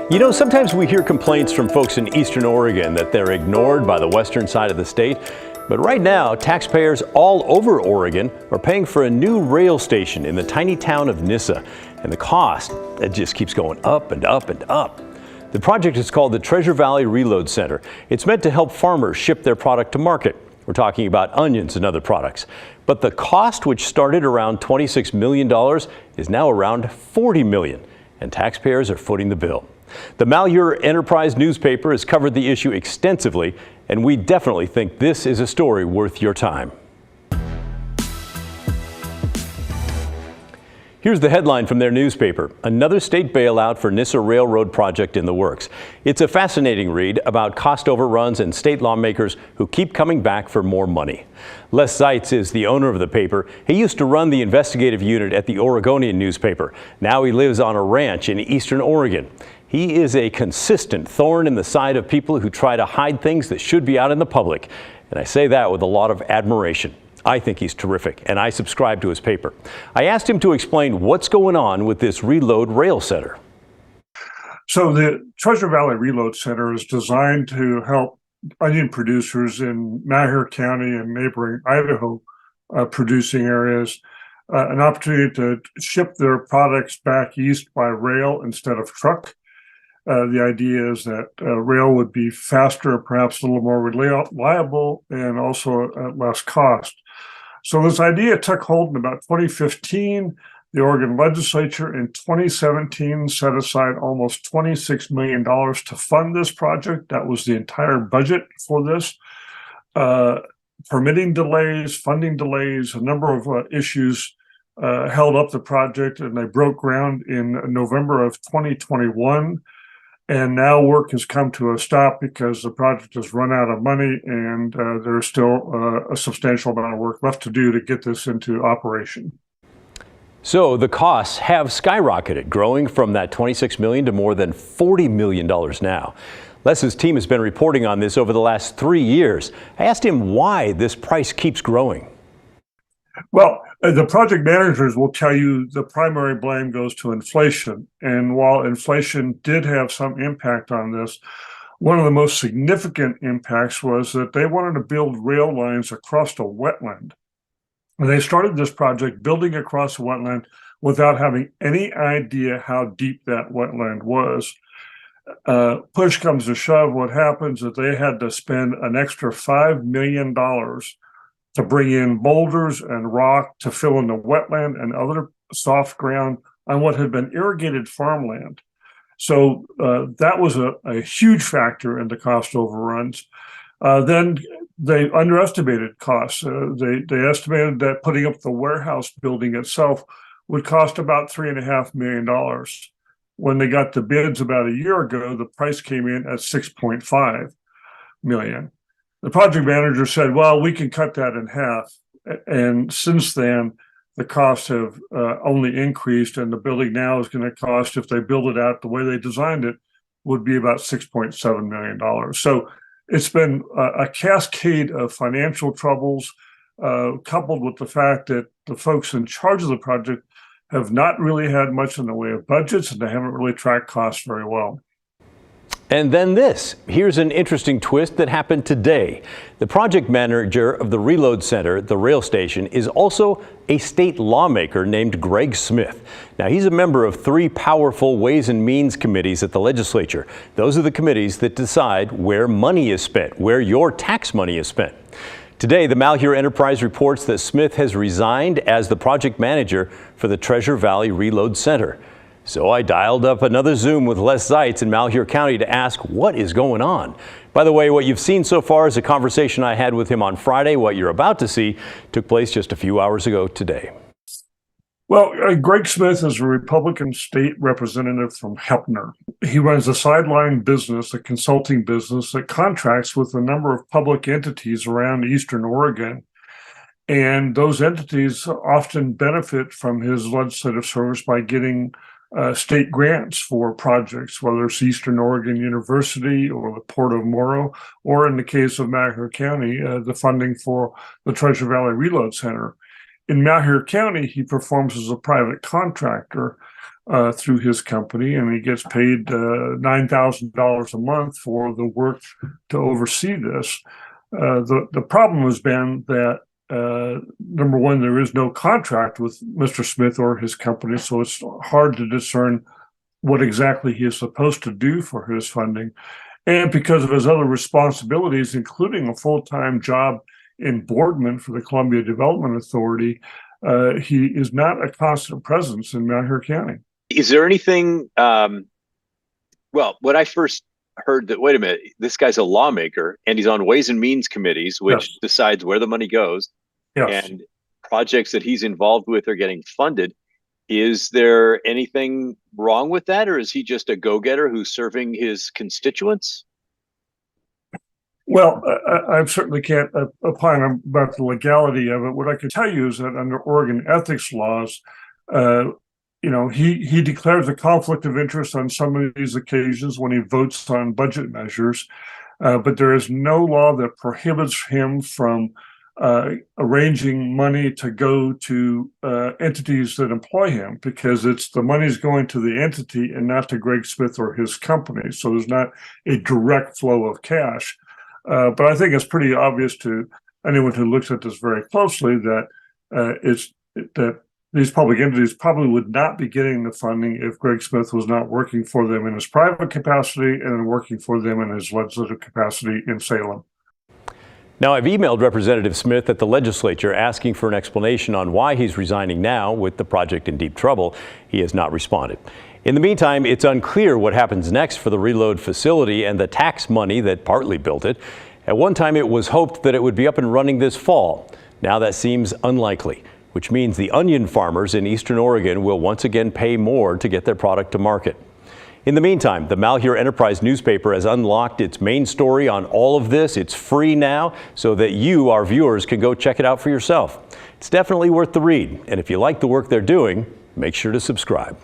You know, sometimes we hear complaints from folks in Eastern Oregon that they're ignored by the western side of the state. But right now, taxpayers all over Oregon are paying for a new rail station in the tiny town of Nyssa. And the cost, it just keeps going up and up and up. The project is called the Treasure Valley Reload Center. It's meant to help farmers ship their product to market. We're talking about onions and other products. But the cost, which started around $26 million, is now around $40 million. And taxpayers are footing the bill. The Malheur Enterprise newspaper has covered the issue extensively, and we definitely think this is a story worth your time. Here's the headline from their newspaper: another state bailout for Nyssa Railroad project in the works. It's a fascinating read about cost overruns and state lawmakers who keep coming back for more money. Les Zeitz is the owner of the paper. He used to run the investigative unit at the Oregonian newspaper. Now he lives on a ranch in Eastern Oregon. He is a consistent thorn in the side of people who try to hide things that should be out in the public. And I say that with a lot of admiration. I think he's terrific, and I subscribe to his paper. I asked him to explain what's going on with this Reload Rail Center. So the Treasure Valley Reload Center is designed to help onion producers in Malheur County and neighboring Idaho producing areas an opportunity to ship their products back east by rail instead of truck. The idea is that rail would be faster, perhaps a little more reliable, and also at less cost. So this idea took hold in about 2015. The Oregon legislature in 2017 set aside almost $26 million to fund this project. That was the entire budget for this. Permitting delays, funding delays, a number of issues held up the project, and they broke ground in November of 2021. And now work has come to a stop because the project has run out of money, and there's still a substantial amount of work left to do to get this into operation. So the costs have skyrocketed, growing from that $26 million to more than $40 million now. Les's team has been reporting on this over the last 3 years. I asked him why this price keeps growing. Well, the project managers will tell you the primary blame goes to inflation. And while inflation did have some impact on this, one of the most significant impacts was that they wanted to build rail lines across a wetland. And they started this project building across a wetland without having any idea how deep that wetland was. Push comes to shove, what happens is they had to spend an extra $5 million to bring in boulders and rock to fill in the wetland and other soft ground on what had been irrigated farmland. So that was a huge factor in the cost overruns. Then they underestimated costs. They estimated that putting up the warehouse building itself would cost about $3.5 million. When they got the bids about a year ago, the price came in at $6.5 million. The project manager said, well, we can cut that in half. And since then, the costs have only increased, and the building now is going to cost, if they build it out the way they designed it, would be about $6.7 million. So it's been a cascade of financial troubles, coupled with the fact that the folks in charge of the project have not really had much in the way of budgets, and they haven't really tracked costs very well. And then this. Here's an interesting twist that happened today. The project manager of the Reload Center, the rail station, is also a state lawmaker named Greg Smith. Now, he's a member of 3 powerful Ways and Means committees at the legislature. Those are the committees that decide where money is spent, where your tax money is spent. Today, the Malheur Enterprise reports that Smith has resigned as the project manager for the Treasure Valley Reload Center. So I dialed up another Zoom with Les Zeitz in Malheur County to ask what is going on. By the way, what you've seen so far is a conversation I had with him on Friday. What you're about to see took place just a few hours ago today. Well, Greg Smith is a Republican state representative from Heppner. He runs a sideline business, a consulting business that contracts with a number of public entities around Eastern Oregon. And those entities often benefit from his legislative service by getting state grants for projects, whether it's Eastern Oregon University or the Port of Morrow, or in the case of Malheur County, the funding for the Treasure Valley Reload Center. In Malheur County, he performs as a private contractor, through his company, and he gets paid $9,000 a month for the work to oversee this. The problem has been that number one, there is no contract with Mr. Smith or his company, so it's hard to discern what exactly he is supposed to do for his funding. And because of his other responsibilities, including a full-time job in Boardman for the Columbia Development Authority, he is not a constant presence in Malheur County. Is there anything, well, when I first heard that, wait a minute, this guy's a lawmaker and he's on Ways and Means committees, which Yes. decides where the money goes, Yes. and projects that he's involved with are getting funded. Is there anything wrong with that, or is he just a go-getter who's serving his constituents? Well, I certainly can't opine about the legality of it. What I can tell you is that under Oregon ethics laws, he declares a conflict of interest on some of these occasions when he votes on budget measures, but there is no law that prohibits him from arranging money to go to entities that employ him, because it's the money's going to the entity and not to Greg Smith or his company. So there's not a direct flow of cash. But I think it's pretty obvious to anyone who looks at this very closely that that these public entities probably would not be getting the funding if Greg Smith was not working for them in his private capacity and working for them in his legislative capacity in Salem. Now, I've emailed Representative Smith at the legislature asking for an explanation on why he's resigning now with the project in deep trouble. He has not responded. In the meantime, it's unclear what happens next for the reload facility and the tax money that partly built it. At one time, it was hoped that it would be up and running this fall. Now that seems unlikely, which means the onion farmers in eastern Oregon will once again pay more to get their product to market. In the meantime, the Malheur Enterprise newspaper has unlocked its main story on all of this. It's free now so that you, our viewers, can go check it out for yourself. It's definitely worth the read. And if you like the work they're doing, make sure to subscribe.